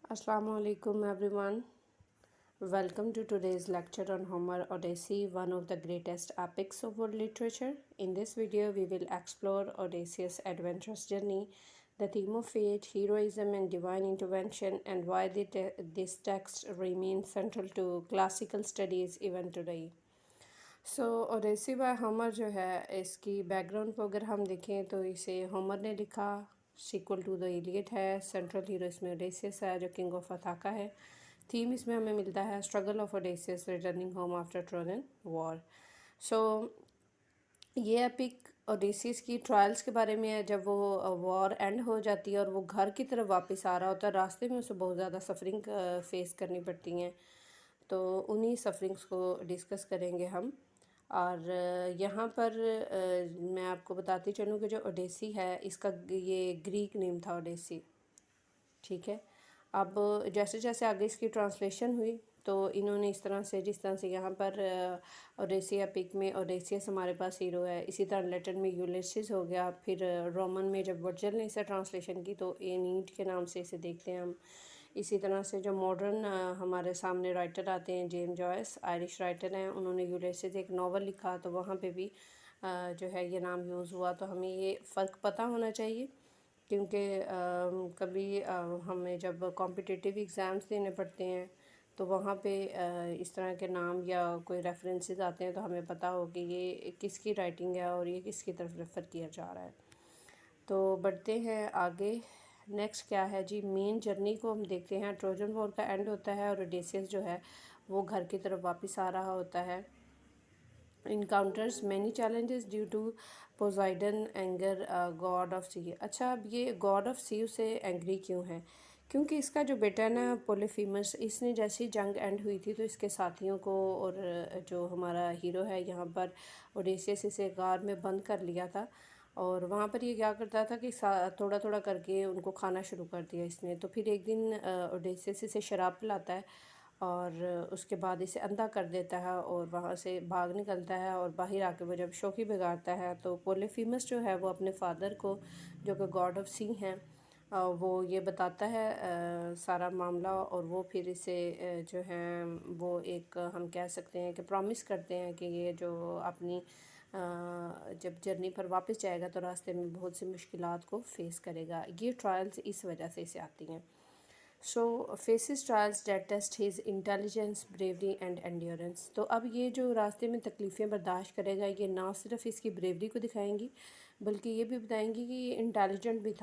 Assalamu alaikum everyone. Welcome to today's lecture on Homer Odyssey, one of the greatest epics of world literature. In this video, we will explore Odysseus' adventurous journey, the theme of fate, heroism, and divine intervention, and why this text remains central to classical studies even today. So Odyssey bye Homer जो है, इसकी background को अगर हम देखें तो इसे Homer ने लिखा, सीक्वल टू द इलियड है। सेंट्रल हीरो इसमें ओडेसियस है जो किंग ऑफ अथाका है। थीम इसमें हमें मिलता है struggle of Odysseus returning home after Trojan war. So ये एपिक ओडेसियस की ट्रायल्स के बारे में है, जब वो वॉर एंड हो जाती है और वो घर की तरफ वापस आ रहा होता है। रास्ते में उसे बहुत ज़्यादा सफरिंग फेस करनी पड़ती हैं, तो उन्हीं सफरिंग्स को डिस्कस करेंगे हम। और यहाँ पर मैं आपको बताती चलूँ कि जो ओडेसी है, इसका ये ग्रीक नेम था ओडेसी, ठीक है। अब जैसे जैसे आगे इसकी ट्रांसलेशन हुई तो इन्होंने इस तरह से, जिस तरह से यहाँ पर ओडेसी एपिक में ओडेसियस हमारे पास हीरो है, इसी तरह लैटिन में यूलिसिस हो गया। फिर रोमन में जब वर्जिल ने इसे ट्रांसलेशन की तो एनीड के नाम से इसे देखते हैं हम। इसी तरह से जो मॉडर्न हमारे सामने राइटर आते हैं, जेम्स जॉयस आयरिश राइटर हैं, उन्होंने यूलिसिस एक नावल लिखा, तो वहाँ पे भी जो है ये नाम यूज़ हुआ। तो हमें ये फ़र्क पता होना चाहिए, क्योंकि कभी हमें जब कॉम्पिटिटिव एग्ज़ाम्स देने पड़ते हैं तो वहाँ पे इस तरह के नाम या कोई रेफरेंसेस आते हैं, तो हमें पता हो कि ये किसकी राइटिंग है और ये किसकी तरफ रेफ़र किया जा रहा है। तो बढ़ते हैं आगे। नेक्स्ट क्या है जी, मेन जर्नी को हम देखते हैं। ट्रोजन वॉर का एंड होता है और ओडेसियस जो है वो घर की तरफ वापस आ रहा होता है। Encounters many challenges due to Poseidon anger god of sea. अच्छा, अब ये गॉड ऑफ सी से एंग्री क्यों है? क्योंकि इसका जो बेटा है ना पोलिफेमस, इसने जैसे ही जंग एंड हुई थी तो इसके साथियों को और जो हमारा हीरो है यहाँ पर ओडेसियस, इसे गार में बंद कर लिया था। और वहाँ पर ये क्या करता था कि थोड़ा थोड़ा करके उनको खाना शुरू कर दिया इसने। तो फिर एक दिन ओडेसियस इसे शराब पिलाता है और उसके बाद इसे अंधा कर देता है और वहाँ से भाग निकलता है। और बाहर आके वो जब शोखी बिगाड़ता है तो पोलिफेमस जो है वो अपने फादर को, जो कि गॉड ऑफ सी हैं, वो ये बताता है सारा मामला। और वो फिर इसे जो है वो एक हम कह सकते हैं कि प्रॉमिस करते हैं कि ये जो अपनी जब जर्नी पर वापस जाएगा तो रास्ते में बहुत सी मुश्किलात को फेस करेगा। ये ट्रायल्स इस वजह से इसे आती हैं। So faces trials that test his intelligence, bravery and endurance. तो अब ये जो रास्ते में तकलीफ़ें बर्दाश्त करेगा, ये ना सिर्फ इसकी ब्रेवरी को दिखाएंगी बल्कि ये भी बताएंगी कि ये इंटेलिजेंट भी था।